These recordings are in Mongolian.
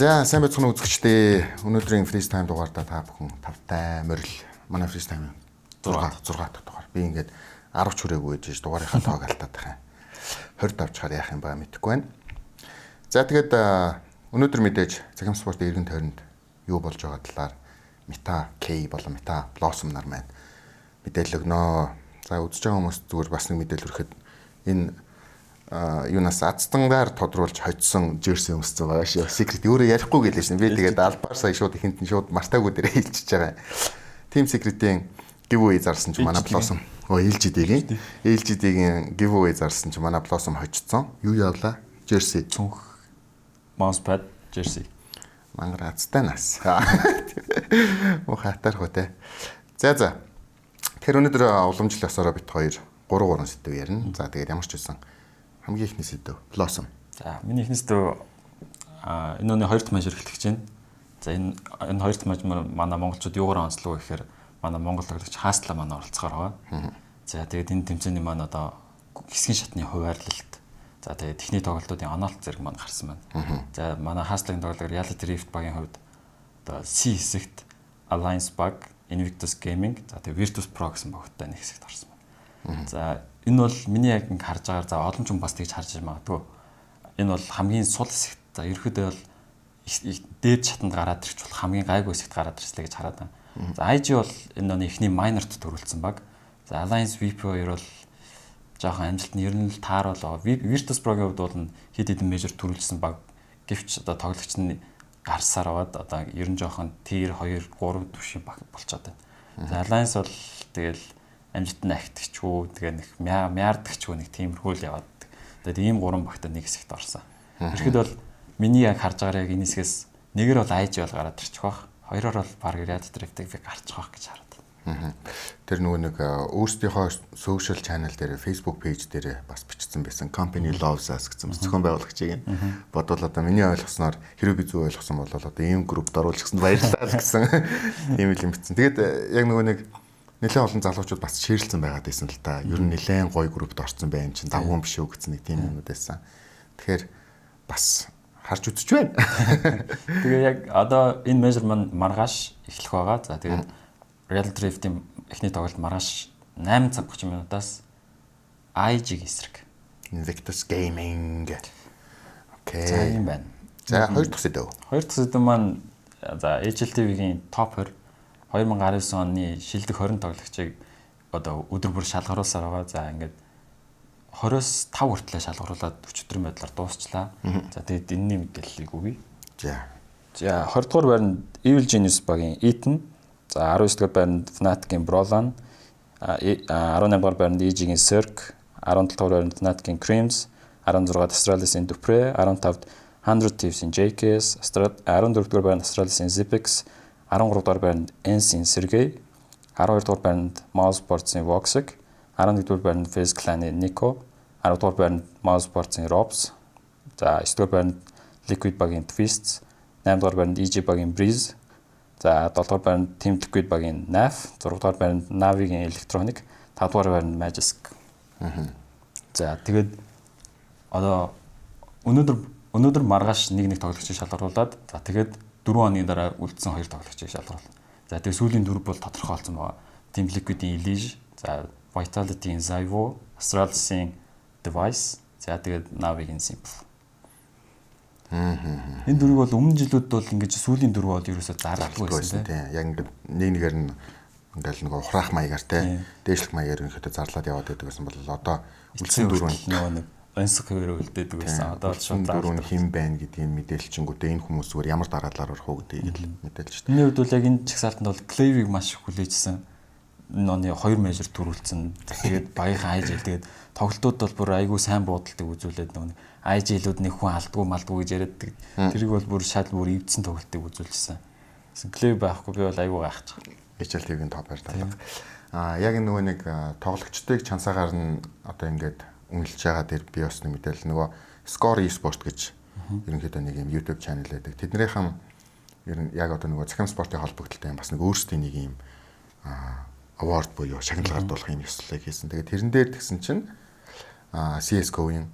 За сайн байцгаана үзэгчдээ. Өнөөдрийн FaceTime дугаартаа та бүхэн тавтай морил. Манай FaceTime 6 дахь дугаар. Би ингээд 10 ч хүрээгүй гэж дугаарынхаа тоог алдаад байгаа. 20 авчаар яах юм ба мэдэхгүй байна. За тэгээд өнөөдөр мэдээж Цахим спортын эргэн тойронд юу болж байгаа талаар Meta K болон Meta Blossom нар маань мэдээлэл өгнө. За үзэж байгаа хүмүүс зүгээр бас нэг мэдээлэл өргөхөд энэ юунаас азтангаар тодруулж хоцсон жерси өмссөн байгаа шүү. Secret өөрөө ярихгүй гэлээ шин. Би тэгээд албаар сая шууд ихэнтэн шууд мартаагүй дээрээ хэлчихэж байгаа. Team Secret-ийн giveaway зарсан ч манай Blossom. LGD-ийн giveaway зарсан ч манай Blossom хоцсон. Юу явлаа? Жерси. Цүнх mousepad жерси. Мангар азтай нас. Оо хатар хөтэй. За. Тэгэхээр өнөөдөр уламжлал ёсороо бит 3 сэдв ярина. За тэгээд ямар ч байсан хамгийн ихний сэдв Blossom. За миний ихний сэдв энэ оны 2 дахь маж эрхлэх гэж байна. За энэ 2 дахь маж манай монголчууд юугаар онцлог гэхээр манай монгол тоглогч Хаасла манай оролцохоор байгаа. За тэгээд энэ тэмцээний маань одоо хэсгийн шатны хуваарлалт. За тэгээд техник тоглолтуудын онолт зэрэг маань гарсан байна. За манай Хааслагын тоглолтоор Reality Rift багийн хувьд одоо C хэсэгт Alliance баг, Invictus Gaming, за тэгээд Virtus Pro гэсэн багттай нэг хэсэгт орсон байна. За энэ бол миний яг ингэ харж байгаагаар за олон ч хүн бас тэгж харж магадгүй. Энэ бол хамгийн сул хэсэгт. За ерөөдөө бол дээд шатанд гараад ирч бол хамгийн гайгүй хэсэгт гараад ирслээ гэж хараад байна. За IG бол энэ оны эхний майнерт төрүүлсэн баг. За Alliance VP2 бол жоохон амжилтны ер нь л тааруулаа. Virtus Pro-гийн хувьд бол хэд хэдэн межер төрүүлсэн баг. Гэвч одоо тоглогч нь гарсаар аваад одоо ер нь жоохон tier 2 3 түвшин баг болчиход байна. За Alliance бол тэгэл амжилттай ахтгчгүй тэгээ нэг мяардагчгүй нэг тиймэрхүү л яваад. Тэгээд ийм 3 багтаа нэг хэсэгт орсон. Ихэд бол миний яг харж байгаагаар яг энэ хэсгээс нэгээр бол IG бол гараад ирчих واخ. Хоёроор бол баг Reality Rift-ийг гарчих واخ гэж хараад. Тэр нөгөө нэг өөрсдийнхөө social channel дээр Facebook page дээр бас бичсэн байсан. Company loves us гэсэн зохион байгуулагчийг бодвол одоо миний ойлгосноор хэрэв би зөв ойлгосон бол одоо ийм группд оруулчихсан баярлалаа гэсэн ийм л юм бичсэн. Тэгээд яг нөгөө нэг нэлээд олон залуучууд бас шеэрлсэн байгаад байсан л та. Ер нь нэлээд гоё группд орсон байх чинь давгуун биш үү гэсэн нэг тийм юмуд байсан. Тэгэхээр бас харж үзэж байна. Тэгээ яг одоо энэ межер маань маргааш эхлэх байгаа. За тэгээд Reality Rift-ийн эхний тоглолт маргааш 8 цаг 30 минутаас IG-г эсрэг. Invictus Gaming. Окей. За юм байна. За 2 дахь сэдв. 2 дахь сэдв маань за HLTV-гийн топ 20 2019 оны шилдэг 20 тоглогчийг одоо өдөр бүр шалгаруулсаар байгаа. За ингээд 20-с 5 хүртэл шалгаруулад өчигдрийн байдлаар дуусчлаа. За тэгээд энэний мэдээллийг өгье. За 20 дугаар байранд Evil Genius багийн Eton, за 19 дугаар байранд Fnatic-ийн Brolan, 18 дугаар байранд EG-ийн Cirque, 17 дугаар байранд Fnatic-ийн Creams, 16-д Astralis-ийн Dupre, 15-д 100 Thieves-ийн JKS, 14 дугаар байранд Astralis-ийн Zipix, 13 дугаар байранд Ens-ийн Sergey, 12 дугаар байранд Mousesports-ийн Voxic, 11 дугаар байранд FaZe Clan-ийн Nico, 10 дугаар байранд Mousesports-ийн Robs, за 9 дугаар байранд Liquid багийн Twists, 8 дугаар байранд EG багийн Breeze, за 7 дугаар байранд Team Liquid багийн Naf, 6 дугаар байранд Navi-гийн Electronic, 5 дугаар байранд Magisk. За тэгээд одоо өнөөдөр маргааш нэг тоглогчийг шалгаруулад за тэгээд 4 хоногийн дараа үлдсэн 2 тоглогчийг шалгаруулна. За тэгээд сүүлийн 4 бол тодорхойлсон байгаа. Team Liquid-ийн Elige, за Vitality-ийн Zyvo, Astralis-ийн Device, за тэгээд Navi-гийн Simple. Энэ дөрвийг бол өмнө жилүүд бол ингэж сүүлийн 4 бол ерөөсөө зарлахгүй байсан тийм. Яг ингэ нэгээр нь ингээл нэг ухраах маягаар тийм. Дээшлэх маягаар ихэд зарлаад яваад байдаг гэсэн бол одоо үлдсэн 4 нөгөө нэг онцгой хөвөрөө үлдээдэг байсан. Одоо шууд 4 хэм байна гэдгийг мэдээлчингүүтээ энэ хүмүүс зүгээр ямар дараалалаар орох уу гэдгийг л мэдээлж байна. Миний хувьд бол яг энэ чагсаалтанд бол Clave-ийг маш их хүлээжсэн. Энэ оны 2 межер төрүүлсэн. Тэгээд багийнхаа IG тэгээд тоглолтууд бол бүр айгүй сайн буудалдаг үзүүлээд нөгөө IG-лүүд нэг хүн алдгүй малдгүй гэж яриад тэрийг бол бүр шал бүр эвдсэн тоглолтыг үзүүлжсэн. Clave байхгүй би бол айгүй гайхаж байгаа. HLTV-ийн топ 2 талбар. Яг нөгөө нэг тоглогчдыг чансаагаар нь одоо ингээд үнэлж байгаа дээр би бас нэг мэдээлэл нөгөө Score eSport гэж ерөнхийдөө нэг юм YouTube channel байдаг. Тэднийхэн ер нь яг одоо нөгөө Цахим спортын холбогдлолтой бас нэг өөрсдийн нэг юм award буюу шагнал гардуулах юм ёслолыг хийсэн. Тэгээд тэрэн дээр тэгсэн чинь CS:GO-ийн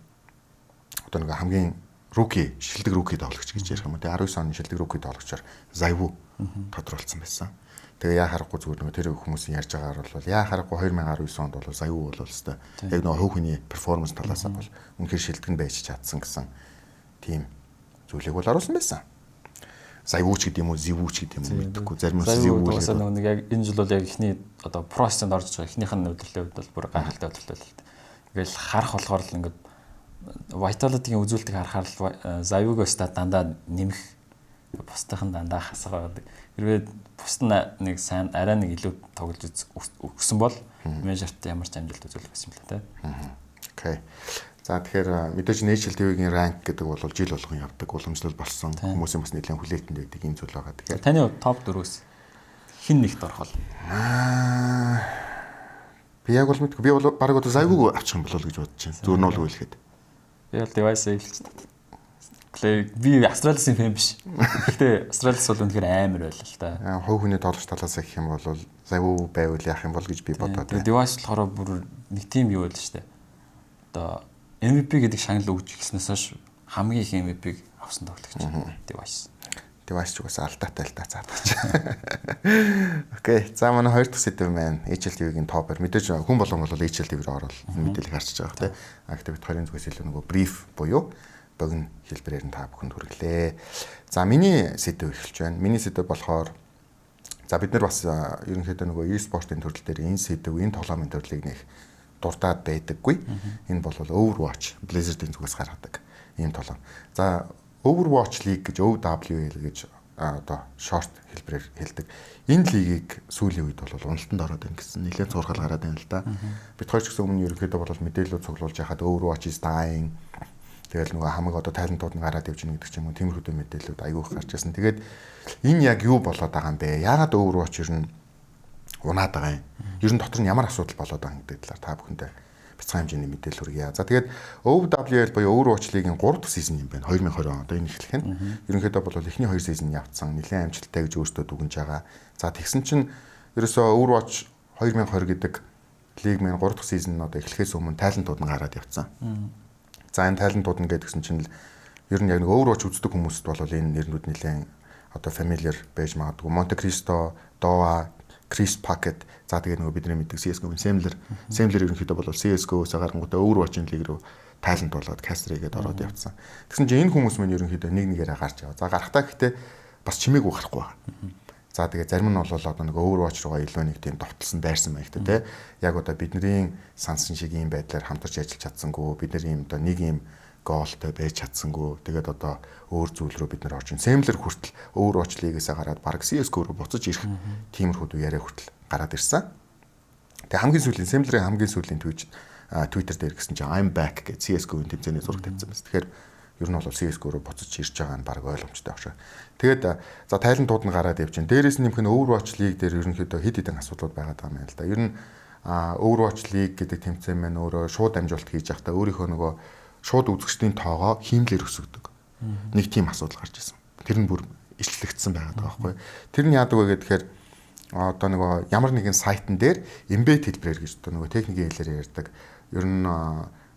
одоо нэг хамгийн руки шилдэг руки тоглогч гэж ярих юм уу. Тэгээ 19 оны шилдэг руки тоглогчоор Зайву тодорхойлсон байсан. Тэгээ яа харахгүй зүгээр нөгөө тэр хүмүүсийн ярьж байгаагаар бол яа харахгүй 2019 онд бол Зайву бол өстой яг нөгөө хөв хүний перформанс талаасаа бол үнэхээр шилдэг нь байж чадсан гэсэн тийм зүйлийг бол оруулсан байсан. Зайвууч гэдэг юм уу, зивүүч гэдэг юм уу гэдэггүй. Зарим нь зивүүч гэдэг. Нэг яг энэ жил бол яг ихний одоо процессд орж байгаа ихнийх нь өдрлөлийн хувьд бол бүр гайхалтай өдрлөл л. Ингээл харах болохоор л ингээд Vitality-гийн үзүүлэлтийг харахаар л Зайвууг өстө дандаа нэмэх бусдынхан дандаа хасгаа байдаг. Хэрвээ бусд нь нэг сайн арай нэг илүү тоглож өгсөн бол менежерт ямар ч амжилт үзүүлэх байсан юм л та. Окей. За тэгэхээр мэдээж National TV-гийн ранк гэдэг бол жил болгон явдаг уламжлал болсон. Хүмүүсийн бас нэлээд хүлээлтэнд байдаг энэ зүйл байгаа. Тэгэхээр таны топ 4-өөс хэн нэгт орох вэ? Би яг бол мэдгүй. Би бол баг одоо Зайвууг авчих юм болов гэж бодож байна. Зүгээр нь бол хэлэхэд. Би бол device хэлж байна. Би Австралисын фэн биш. Гэхдээ Австралис бол үнэхээр амар байл л та. Хувь хүний тоглож талаас гэх юм бол Зайвуу байвал яах юм бол гэж би бодоод байна. Device болохоор бүр нэг тийм юу байл шүү дээ. Одоо MVP гэдэг шагнал өгч гиснээс хойш хамгийн их MVP-г авсан тоглогч Device. Device ч угаасаа алдаатай л заадаг. Окей. За манай хоёр дахь сэдв маань HLTV-гийн топер. Мэдээж хүн болгон бол HLTV-ээр орол мэдээлэл харчиж байгаа тийм. Activate 20 зүгээс илүү нөгөө brief буюу богино хэлбэрээр нь та бүхэнд хүргэлээ. За миний сэдв эхэлж байна. Миний сэдв болохоор за бид нар бас ерөнхийдөө нөгөө e-спортын төрөл дээр энэ сэдв, энэ тоглоомын төрлийг нэх дуртаад байдаггүй. Энэ бол Overwatch, Blizzard-ийн зүгээс гаргадаг ийм тоглоом. За Overwatch League гэж OWL гэж одоо short хэлбэрээр хэлдэг. Энэ лигийг сүүлийн үед бол уналтанд ороод байна гэсэн нэлээд зурхал гараад байна л да. Бид хоёр ч гэсэн өмнө ерөнхийдөө бол мэдээлэл цуглуулж яхад Overwatch is dying. Тэгэл нөгөө хамаг одоо тайлантууд нь гараад явж байгаа гэдэг ч юм уу тиймэрхүү мэдээлэлүүд айгүй их гарч ирсэн. Тэгээд энэ яг юу болоод байгаа юм бэ? Яагаад Overwatch ер нь унаад байгаа юм? Ер нь дотор нь ямар асуудал болоод байгаа гэдэг талаар та бүхэндээ бяцхан хэмжээний мэдээлэл хүргье. За тэгээд OWL буюу Overwatch League-ийн 3 дахь сизон юм байна. 2020 онд энэ эхлэх нь. Ерөнхийдөө бол эхний 2 сизон явцсан. Нэлээд амжилттай гэж өөртөө дүгнж байгаа. За тэгсэн чинь ерөөсөө Overwatch 2020 гэдэг лиг маань 3 дахь сизон нь одоо эхлэхээс өмнө тайлантууд нь гараад явцсан. За энэ тайлантууд нь гэдгсэн чинь ер нь яг нэг Overwatch үздэг хүмүүст бол энэ нэрнүүд нэлээд одоо familiar байж магадгүй. Monte Cristo, Doa, Chris Packet за тэгээд нөгөө бидний мэддэг CS:GO-ийн Semler ерөнхийдөө бол CS:GO-с гарангуудаа Overwatch-ийн лиг рүү тайлант болоод Caster-гээд ороод явцсан. Тэгсэн чинь энэ хүмүүс маань ерөнхийдөө нэг нэгээрээ гарч яваа. За гарахтаа гэхдээ бас чимээгүй гарахгүй байна. За тэгээд зарим нь бол одоо нөгөө Overwatch руугаа илүү нэг тийм довтлсон дайрсан маягтай тий. Яг одоо бидний сансан шиг ийм байдлаар хамтарч ажиллаж чадсангүй. Бид нар ийм одоо нэг ийм гоолтой байж чадсангүй. Тэгээд одоо өөр зүйл рүү бид нар орж ин. Semler хүртэл Overwatch League-ээс гараад баг CS:GO руу буцаж ирэх тиймэрхүү яриа хүртэл гараад ирсэн. Тэгээ хамгийн сүүлийн Semler-ийн хамгийн сүүлийн Twitter дээр гэсэн чинь I'm back гэж CS:GO-ийн тэмцээний зураг тавьсан байна. Тэгэхээр ер нь бол CS:GO руу буцаж ирж байгаа нь баг ойлгомжтой багш. Тэгээд за тайлантууд нь гараад явж байна. Дээрээс нь нэмэх нь Overwatch League дээр ерөнхийдөө хэд хэдэн асуудлууд байгаад байгаа юм байна л да. Ер нь Overwatch League гэдэг тэмцээн маань өөрөө шууд амжилт хийж явахдаа өөрийнхөө нөгөө шууд үзэгчдийн тоогоо хиймлэр өсгдөг. Нэг тийм асуудал гарч ирсэн. Тэр нь бүр ишлэгдсэн байгаад байгаа байхгүй. Тэр нь яадаг вэ гэхээр одоо нөгөө ямар нэгэн сайтн дээр embed хэлбэрээр гэж одоо нөгөө техникийн хэлээр ярьдаг. Ер нь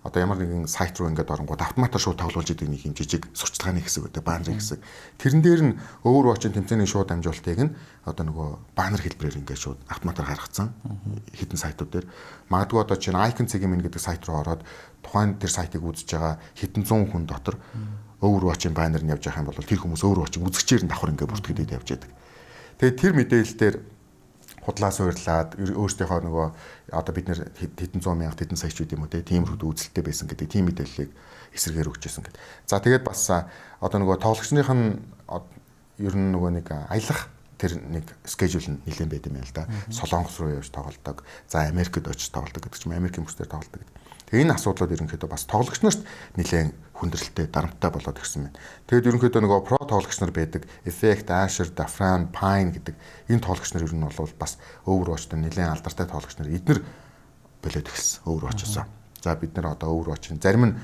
одоо ямар нэгэн сайт руу ингээд оронгууд автоматар шууд тоглуулж идэг нэг юм жижиг сурчлагын хэсэг үүтэй баннерын хэсэг. Тэрэн дээр нь Overwatch-ын тэмцээний шууд амжилтыг нь одоо нөгөө баннер хэлбэрээр ингээд шууд автоматар гаргацсан хэдэн сайтууд дээр. Магадгүй одоо чинь Icon CGM гэдэг сайт руу ороод тухайн тэр сайтыг үзэж байгаа хэдэн зуун хүн дотор Overwatch-ын баннер нь явж байгаа юм бол тэр хүмүүс Overwatch-ыг үзэгчээр нь давхар ингээд бүртгэдэд явж байдаг. Тэгээд тэр мэдээлэл дээр худлаа суурлаад өөрсдийнхөө нөгөө одоо бид нэр хэдэн 100 мянга хэдэн сая ч үт юм уу тиймэрхүү үзэлттэй байсан гэдэг тийм мэдээллийг эсрэгээр өгчээсэн гэдэг. За тэгээд бас одоо нөгөө тоглогчных нь ер нь нөгөө нэг аялах тэр нэг скежюл нь нэлээд байд юм байна л да. Солонгос руу явж тоглодог. За Америкт очиж тоглодог гэдэг чинь Америкийн бүсдээр тоглодог. Тэгээ энэ асуудлууд ерөнхийдөө бас тоглогч нарт нэлээд хүндрэлтэй дарамттай болоод ирсэн байна. Тэгээд ерөнхийдөө нөгөө про тоглогч нар байдаг. Effect, Asher, Dafran, Pine гэдэг энэ тоглогч нар ер нь бол бас Overwatch-д нэлээд алдартай тоглогч нар эднэр болоод ирсэн Overwatch-осоо. За бид нар одоо Overwatch-ын зарим нь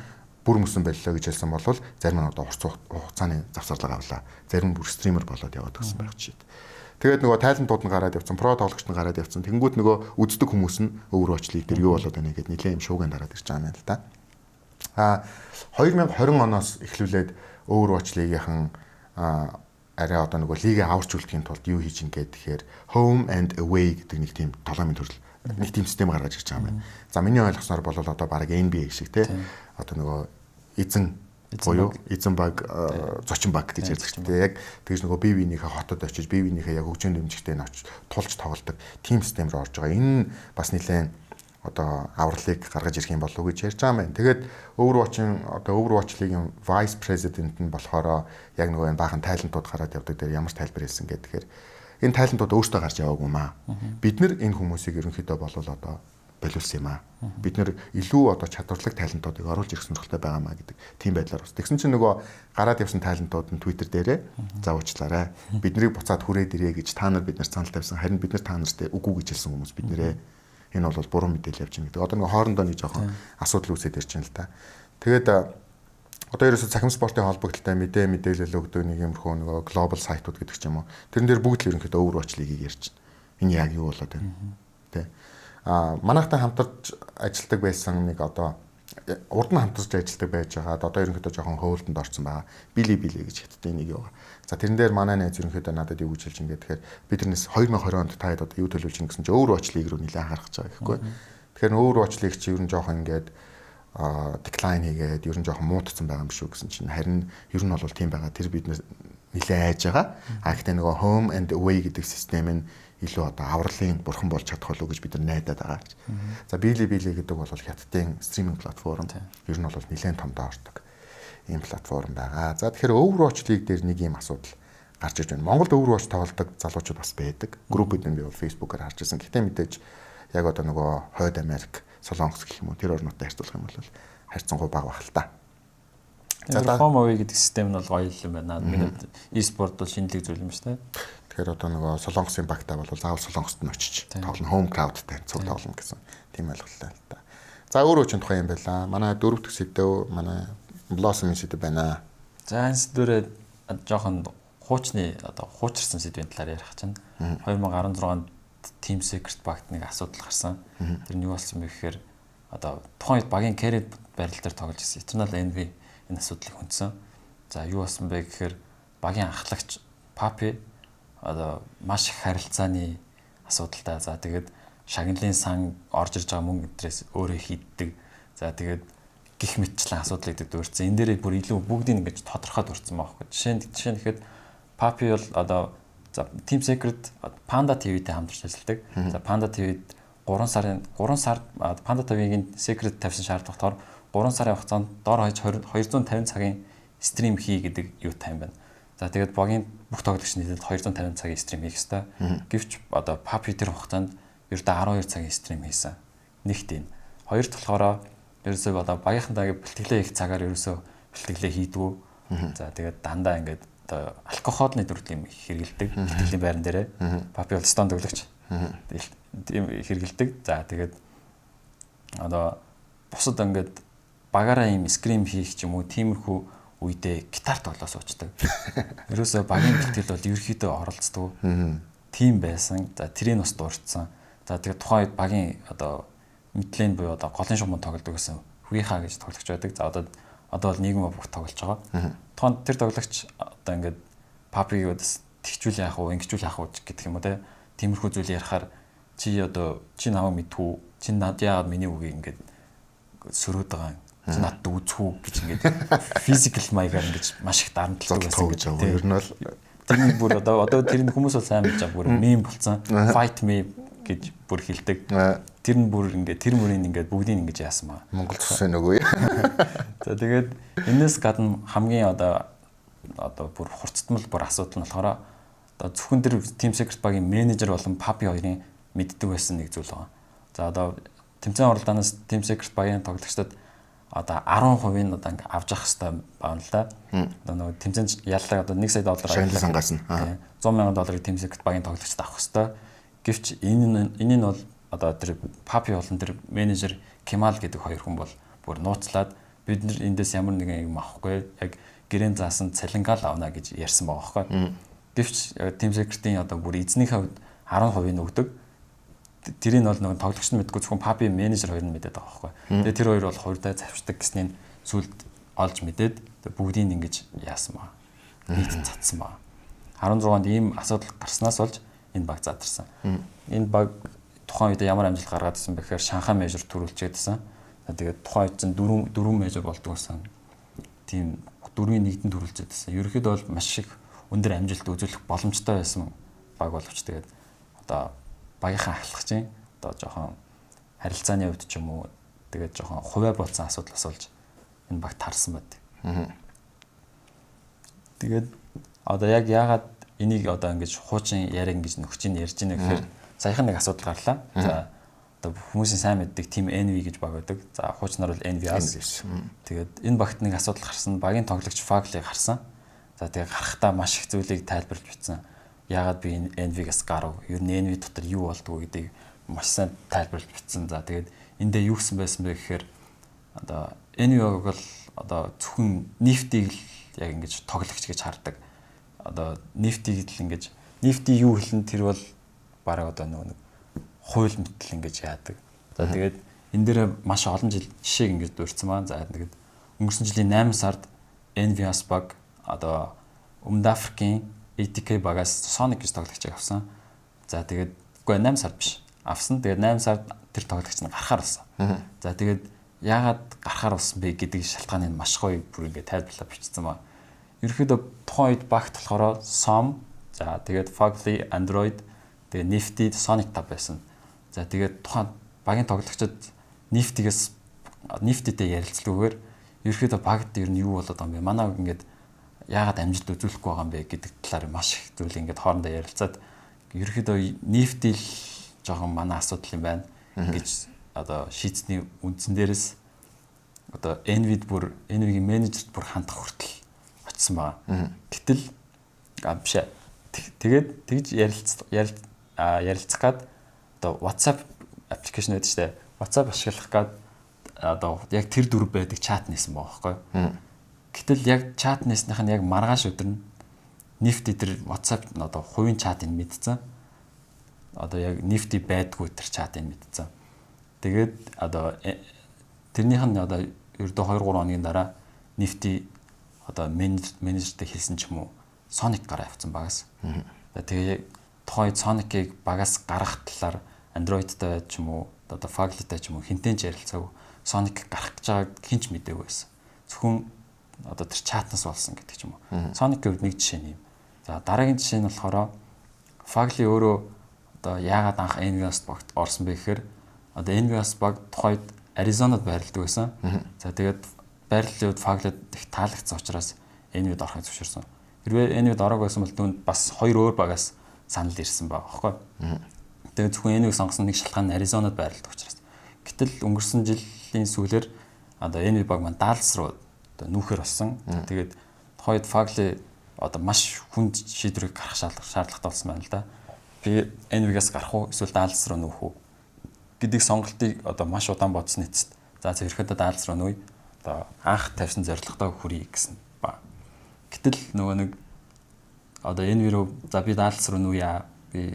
бүр мөсөн боллоо гэж хэлсэн болвол зарим нь одоо хугацааны завсарлага авлаа. Зарим нь бүр стример болоод яваад гисэн байх жишээ. Тэгээд нөгөө тайлантууд нь гараад явцсан, про тоглогч нь гараад явцсан. Тэнгүүд нөгөө үздэг хүмүүс нь Overwatch League дээр юу болоод байна гэдээ нэлээд юм шууган дараад ирж байгаа юм л да. 2020 оноос эхлүүлээд Overwatch лигийнхан арай одоо нөгөө лигээ аварч үлдэхийн тулд юу хийж ин гэхээр home and away гэдэг нэг тийм тоглоомын төрөл нэг тийм систем гаргаж ирж байгаа юм байна. За миний ойлгосноор бол одоо баг NBA шиг те одоо нөгөө эзэн баг зочин баг гэж ярьдаг шүү дээ. Яг тэгж нөгөө бие биенийхээ хотод очиж бие биенийхээ яг хөгжөөнд дэмжигтэй нь очиж тулж тоглодог тим систем рүү орж байгаа. Энэ бас нэлээд одоо авралыг гаргаж ирэх юм болов уу гэж ярьж байгаа юм байна. Тэгээд Overwatch лигийн vice president нь болохоор яг нөгөө энэ баахан тайлантууд гараад явдаг дээр ямар тайлбар хэлсэн гэхээр энэ тайлантууд өөртөө гарч яваагүй маа. Бид нэр энэ хүмүүсийг ерөнхийдөө болов одоо болиулсан юм аа. Бид нэр илүү одоо чадварлаг тайлантуудыг оруулж ирэх сонирхолтой байгаа маа гэдэг тийм байдлаар бас. Тэгсэн чинь нөгөө гараад явсан тайлантууд нь Twitter дээрээ заавчлаарай. Биднийг буцаад хүрээд ирээ гэж та нар биднэр санал тавьсан. Харин бид нар та нарт үгүй гэж хэлсэн хүмүүс бид нэрээ энэ бол буруу мэдээлэл явж байна гэдэг. Одоо нэг хоорондоо нэг жоохон асуудал үүсээд ирж байна л да. Тэгээд одоо ерөөсөө цахим спортын холбогдлолтой мэдээлэл өгдөг нэг юмрхөө нөгөө глобал сайтууд гэдэг ч юм уу. Тэрэн дээр бүгд л ерөнхийдөө Overwatch лигийг ярьж байна. Энэ яг юу болоод байна. Тэ. Манайхтай хамтарч ажилладаг байсан нэг одоо урд нь хамтарч ажилладаг байж байгаад одоо ерөнхийдөө жоохон хөөлдөнд орсон байгаа. Били гэж хэттэй нэг юу. За тэрэн дээр манай найз ерөнхийдөө надад юу гэж хэлж ингэ тэгэхээр бид тэрнээс 2020 онд та хэд одоо юу төлөвлөж ин гэсэн чинь Overwatch лиг рүү нэлээд анхаарах гэж байгаа гэхгүй. Тэгэхээр Overwatch лиг чи ер нь жоохон ингээд decline хийгээд ер нь жоохон муудсан байгаа юм шүү гэсэн чинь харин ер нь бол тийм байгаа. Тэр бид нэлээд айж байгаа. Гэхдээ нөгөө home and away гэдэг систем нь илүү одоо авралын бурхан болж чадах болов уу гэж бид нар найдаад байгаа. За Били гэдэг бол хятадын стриминг платформ. Ер нь бол нэлээд том доордог ийм платформ байгаа. За тэгэхээр Overwatch League дээр нэг ийм асуудал гарч ирж байна. Монголд Overwatch тоглодог залуучууд бас байдаг. Группүүд нь би бол Facebook-аар харж ирсэн. Гэтэ мэдээж яг одоо нөгөө Хойд Америк, Солонгос гэх юм уу тэр орнуудтай харьцуулах юм бол харьцангуй бага бах л та. За home away гэдэг систем нь бол гоё юм байна. Миний e-sport бол шинэлэг зүйл юм шүү дээ. Тэгэхээр одоо нөгөө Солонгосын багтаа бол заавал Солонгост нь очиж тоглоно home crowdтай цуг тоглоно гэсэн тийм ойлголттой л та. За өөрөө ч тухайн юм байла. Манай дөрөв дэх сэдв манай Blossom сэдв байна. За энэ сэдвэрээ жоохон хуучны одоо хуучирсан сэдвийн талаар ярих чинь 2016 онд Team Secret багт нэг асуудал гарсан. Тэр нь юу болсон бэ гэхээр одоо тухайн үед багийн carry барил дээр тоглож ирсэн. Eternal Envy энэ асуудлыг хүндсэн. За юу болсон бэ гэхээр багийн ахлагч Papi одоо маш их харилцааны асуудалтай. За тэгээд шагналын сан орж ирж байгаа мөнгө өдрөөс өөрөө хийддэг. За тэгээд гих мэтчлэн асуудлыг дүүрсэн. Энэ дээрээ бүр илүү бүгдийг ингэж тодорхой дурдсан байгаа байхгүй. Жишээ нь гэхэд Papi бол одоо за Team Secret Panda TV-тэй хамтарч ажилладаг. За Panda TV-д 3 сар Panda TV-ийн Secret тавьсан шаардлагатаар 3 сарын хугацаанд дор хаяж 250 цагийн стрим хий гэдэг юу тайм байна. За тэгээд багийн бүх тоглогч нийлээд 250 цагийн стрим хийх ёстой. Гэвч одоо Papi тэр хугацаанд ердөө 12 цагийн стрим хийсэн. Нэгт энэ. Хоёрт болохоор ерөөсөө одоо багийнхантайг бэлтгэлээ их цагаар ерөөсөө бэлтгэлээ хийдгүү. За тэгээд дандаа ингээд одоо алкогольны төрлийн хэрэгэлдэг бэлтгэлийн байран дээрээ Papi бол стон тоглогч. Тийм хэрэгэлдэг. За тэгээд одоо бусад ингээд багаараа юм скрим хийх ч юм уу тиймэрхүү үедээ гитар тоглоо суучдаг. Ерөөсөө багийн бэлтгэл бол ерөөхдөө оролцдог. Тийм байсан. За тэрийг бас дуурцсан. За тэгээд тухайн үед багийн одоо мэдлэн буюу одоо голын шугам тоглодог гэсэн Хуиха гэж тоглогч байдаг. За одоо бол нийгэм бүх тоглож байгаа. Тухайн тэр тоглогч одоо ингээд Papi-г тэгчүүл яах вэ, ингэчүүл яах вэ гэдэг юм уу те. Тиймэрхүү зүйл ярихаар чи намайг мэдхүү, чи над яагаад миний үгийг ингээд сөрөөд байгаа юм. Чи надад үзэх үү гэж ингээд physical маягаар ингэж маш их дарамтлагдаг байсан гэж байна. Ер нь бол тэрний бүр одоо тэрний хүмүүс бол сайн мэдж байгаа бүр meme болцсон. Fight me гэж бүр хэлдэг. Тэр нь бүр ингээд тэр мөрийн ингээд бүгдийг ингэж яасан маа. Монгол цэсэн нөгөө. За тэгээд энэс гадна хамгийн одоо бүр хурцтмал бүр асуудал нь болохоор одоо зөвхөн тэр Team Secret багийн менежер болон Papi хоёрын мэддэг байсан нэг зүйл байгаа. За одоо тэмцээн оролдоноос Team Secret багийн тоглогчдод одоо 10% нь одоо ингээ авч явах хэрэгтэй байна л да. Одоо нөгөө тэмцээн яллаа одоо 1 сая доллар шагналын сангаас нь 100,000 Team Secret багийн тоглогчдод авах хэрэгтэй. Гэвч энэ нь бол одоо тэр Papi болон тэр менежер Kemal гэдэг хоёр хүн бол бүр нууцлаад бид нар эндээс ямар нэгэн юм авахгүй яг гэрэн заасан цалингаал авна гэж ярьсан байгаа байхгүй. Гэвч Team Secret-ийн одоо бүр эзнийхээ хувьд 10% нь өгдөг. Тэрийг бол нөгөө тоглогч нь мэдгүй зөвхөн Papi менежер хоёр нь мэдээд байгаа байхгүй. Тэгээ тэр хоёр бол хувьдаа завшдаг гэсний сүлд олж мэдээд бүгдийг ингэж яасан маа. Нийт цацсан маа. 16-нд ийм асуудал гарснаас болж энэ баг задарсан. Энэ баг тухайн үед ямар амжилт гаргаад ирсэн бэхээр Шанхай мейжор төрүүлчихэдсэн. Тэгээд тухайн үед чинь 4 мейжор болдог байсан. Тийм 4-ийн нэгдэн төрүүлчихэдсэн. Ерөнхийдөө бол маш их өндөр амжилт үзүүлэх боломжтой байсан баг боловч тэгээд одоо багийнхаа ахлагчийн одоо жоохон харилцааны хувьд ч юм уу тэгээд жоохон хувиа болсон асуудлаас болж энэ баг тарсан байд. Тэгээд одоо яг яагаад энийг одоо ингэж хуучин яриа ингэж нөхчийн ярьж ийнэ гэхээр саяхан нэг асуудал гарлаа. За одоо хүмүүсийн сайн мэддэг team NV гэж баг байдаг. За хуучнаар бол NVS. Тэгээд энэ багт нэг асуудал гарсан. Багийн тоглогч Fagli гарсан. За тэгээд гарахтаа маш их зүйлийг тайлбарлаж бичсэн. Яагаад би энэ NV-гээс гарав? Ер нь NV дотор юу болдгоо гэдгийг маш сайн тайлбарлаж бичсэн. За тэгээд эндээ юу гэсэн байсан бэ гэхээр одоо NV бол одоо зөвхөн нефтийг л яг ингэж тоглогч гэж хардаг. Одоо нефтийг л ингэж нефти юу хэлэн тэр бол бараг одоо нэг хууль мэтэл ингэж яадаг. За тэгээд энэ дээр маш олон жил жишээг ингэж дурдсан маань. За тэгээд өнгөрсөн жилийн 8 сард NVS баг одоо Өмнөд Африкийн ATK багаас Sonic гэж тоглогчийг авсан. За тэгээд үгүй 8 сард биш. Авсан. Тэгээд 8 сард тэр тоглогч нь гарахаар болсон. За тэгээд яагаад гарахаар болсон бэ гэдэг шалтгааныг маш гоё бүр ингэ тайлбарлаад бичсэн маа. Ерөнхийдөө тухайн үед багт болохоор SOM, за тэгээд Fagli, Android, тэгээд Nifty, Sonic Tab байсан. За тэгээд тухайн багийн тоглогчид Nifty-тэй ярилцлагагаар ерөнхийдөө багт ер нь юу болоод байгаа юм бэ? Манай ингээд яагаад амжилт үзүүлэхгүй байгаа юм бэ гэдэг талаар маш их зүйл ингээд хоорондоо ярилцаад ерөнхийдөө Nifty л жоохон манай асуудал юм байна гэж одоо шийдсэний үндсэн дээрээс одоо NV-ийн менежерт бүр хандах хүртэл очсон байгаа. Гэтэл биш. Тэгээд тэгж ярилцах гад одоо WhatsApp аппликейшн байдаг шүү дээ. WhatsApp ашиглах гад одоо яг тэр дүр байдаг чат нээсэн байгаа байхгүй. Гэтэл яг чат нээснийх нь яг маргааш өдөр нь Nifty тэр WhatsApp одоо хувийн чатыг мэдсэн. Одоо яг Nifty байдгүй тэр чатыг мэдсэн. Тэгээд одоо тэрнийх нь одоо ердөө 2-3 хоногийн дараа Nifty одоо менежертэй хэлсэн ч юм уу Sonic гараа авсан багаас. Тэгээ тухайн Sonic-ийг багаас гаргах талаар Android-тай ч юм уу одоо Fagli-тай ч юм уу хинтэн ярилцаагүй. Sonic гарах гэж байгааг хинч мэдээгүй байсан. Зөвхөн одоо тэр чатнаас болсон гэдэг ч юм уу. Sonic-ийн нэг жишээ нь юм. За дараагийн жишээ нь болохоор Fagli өөрөө одоо яагаад анх NVS багт орсон бэ гэхээр одоо NVS баг тухайд Аризонад байрладаг байсан. За тэгээд байрлалын үед Fagli их таалагдсан учраас NV-д орохыг зөвшөөрсөн. Хэрвээ NV-д ороог байсан бол түүнд бас 2 өөр багаас санал ирсэн байгаа байхгүй. Тэгээд зөвхөн NV-г сонгосон нэг шалтгаан нь Аризонад байрладаг учраас. Гэтэл өнгөрсөн жилийн сүүлээр одоо NV баг маань Dallas руу одоо нүүхээр болсон. Тэгээд тухайд Fagli одоо маш хүнд шийдвэрийг гаргах шаардлагатай болсон байна л да. Би NV-гээс гарах уу эсвэл Dallas руу нүүх үү гэдэг сонголтыг одоо маш удаан бодсны эцэст за ерөөхдөө Dallas руу нүүе. Одоо анх тавьсан зорилготой хүрье гэсэн ба. Гэтэл нөгөө нэг одоо NV руу за би Dallas руу нүүе. Би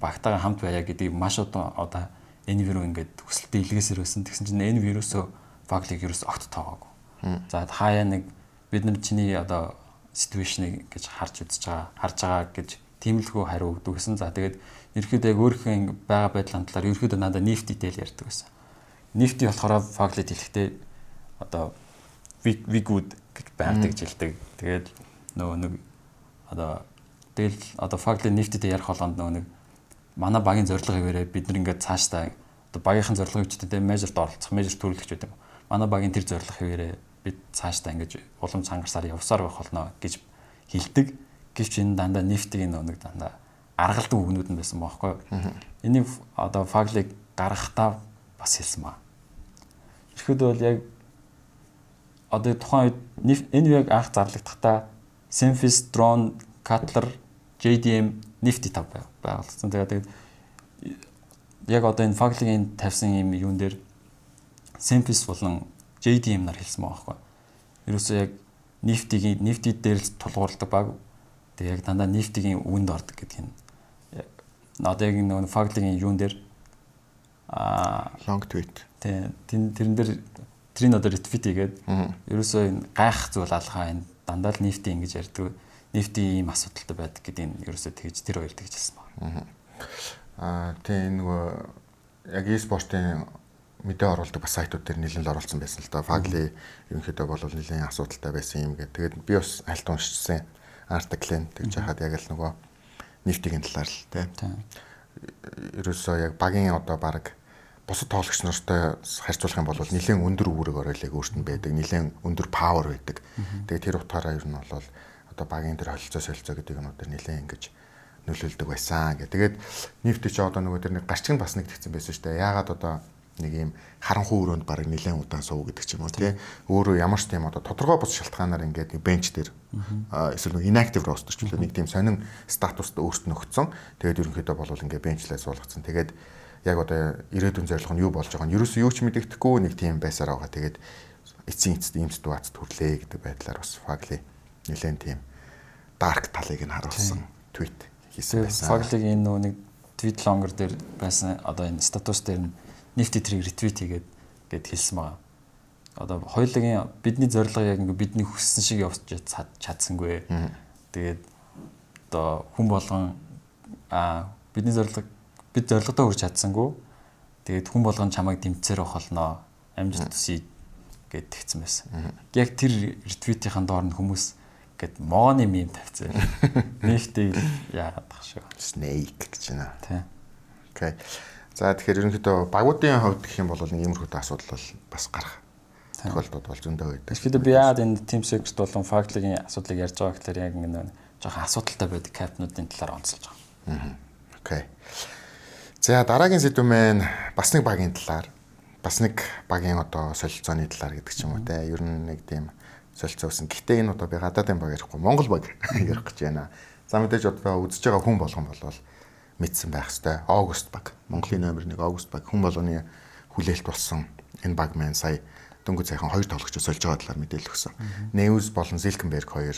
багтайгаа хамт байя гэдгийг маш удаан одоо NV руу ингээд хүсэлтэд илгээсээр байсан. Тэгсэн чинь NV ерөөсөө Fagli-г ерөөсөө огт тоогоогүй. За хаяа нэг бид нар чиний одоо ситүэйшнийг гэж харж байгаа гэж тиймэлгүй хариу өгдөг гэсэн. За тэгээд ерөөхдөө яг өөрийнхөө байгаа байдлын талаар ерөөхдөө надад Nifty-тэй л ярьдаг байсан. Nifty болохоор Fagli хэлэхдээ одоо we good гэж байрдаг жилдэг. Тэгээд нөгөө нэг одоо тэгэл одоо Fagli Nifty-тэй ярих болгонд нөгөө нэг манай багийн зорилго хэвээрээ бид нар ингээд цаашдаа одоо багийнхан зорилго хэмжээтэй мейжерт оролцох, мейжер төрүүлэгч байдаг. Манай багийн тэр зорилго хэвээрээ бид цаашдаа ингээд улам цангарсаар явсаар байх болно гэж хэлдэг. Гэвч энэ дандаа Nifty-ийн нэг дандаа аргалдаг үгнүүд нь байсан баахгүй. Энийг одоо Fagli гаргахтаа бас хэлсэн ба. Ерөөдөө бол яг одоо тухайн үед NV-г анх зарлагдахтаа Semphis, Drone, Cutler, JDM, Nifty Tab байгуулсан. Тэгээд яг одоо энэ Fagli-гийн тавьсан юм юун дээр Semphis болон JDM нар хэлсэн байгаа байхгүй. Ерөөсөө яг Nifty дээр л тулгуурладаг баг. Тэгээ яг дандаа Nifty-гийн үгэнд ордог гэдэг юм. Одоо яг нэг Fagli-гийн юун дээр long tweet. Тэрэн дээр тэрийг одоо ретвит хийгээд ерөөсөө энэ гайх зүйл алхаа энэ дандаа л нефти ингэж ярьдаг. Нефти ийм асуудалтай байдаг гэдэг нь ерөөсөө тэгж тэр хоёр тэгж хэлсэн байна. Тийм нөгөө яг e-спортын мэдээ оруулдаг бас сайтууд дээр нэлээд л оролцсон байсан л да. Фагли ерөнхийдөө бол нэлээд асуудалтай байсан юм гэдэг. Тэгээд би бас альт уншижсэн артиклын тэгж хахад яг л нөгөө нефтийн талаар л тийм. Ерөөсөө яг багийн одоо баг бусад тоглогч нартай харьцуулах юм бол нэлээд өндөр үүрэг оройлыг өөртөнд байдаг, нэлээд өндөр павер байдаг. Тэгээд тэр утгаараа ер нь бол одоо багийн дээр солилцоо гэдэг юмнууд дээр нэлээд ингэж нөлөөлдөг байсан гэх. Тэгээд нефти ч одоо нөгөө тэр нэг гарчиг нь бас нэгтгэсэн байсан шүү дээ. Яагаад одоо нэг юм харанхуй өрөөнд баг нэлээд удаан суув гэдэг ч юм уу тий. Өөрөө ямар ч тийм одоо тодорхой бус шалтгаанаар ингээд нэг бенч дээр эсвэл нэг inactive roster ч үлээ нэг тийм сонин статуст өөрт нь өгцөн. Тэгээд ерөнхийдөө бол ингээд бенчлээ суулгацсан. Тэгээд яг одоо ирээдүйн зорилго нь юу болж байгаа нь ерөөсөө юу ч мэдэгдэхгүй нэг тийм байсаар байгаа. Тэгээд эцсийн эцэд ийм ситуацид хүрлээ гэдэг байдлаар бас Фагли нэлээд тийм dark талыг нь харуулсан твит хийсэн байсан. Фаглигийн нөгөө нэг твит лонгер дээр байсан одоо энэ статус дээр нь нефти трийг ретвит хийгээд хэлсэн байгаа. Одоо хоёулагийн бидний зорилго яг ингээ бидний хүссэн шиг явж чадсангүй. Тэгээд одоо хүн болгон бидний зорилго бид зорилгодоо хүрч чадсангүй. Тэгээд хүн болгон чамайг дэмцээр холноо амжилт төсөй гэд тэгсэн байсан. Яг тэр ретвитийн доор нь хүмүүс гэд могоны мем тавьцсан. Нефтийг яагаад тах шиг. Snake гэж байна. Тийм. Окей. За тэгэхээр ерөнхийдөө багуудын хувьд гэх юм бол нэг иймэрхүү асуудал бол бас гарах тохиолдол бол зөндөө байдаг. Тэгэхээр би яагаад энэ team secret болон Fagli-гийн асуудлыг ярьж байгаа гэхээр яг ингэ жоохон асуудалтай байдаг капнуудын талаар онцолж байгаа. Окей. За дараагийн сэдв маань бас нэг багийн талаар, бас нэг багийн одоо солилцооны талаар гэдэг ч юм уу те. Ер нь нэг тийм солилцоо өгсөн. Гэхдээ энэ одоо би гадаадын баг ярихгүй Монгол баг ярих гэж байна. За мэдээж одоо үзэж байгаа хүн болгон болвол мэдсэн байх хэвээр. Аугуст баг. Монголын номер 1 Аугуст баг. Хүн болгоны хүлээлт болсон энэ баг маань сая дөнгөж сайхан хоёр тоглогчтой сольж байгаа талаар мэдээлэл өгсөн. News болон Zilkenberg хоёр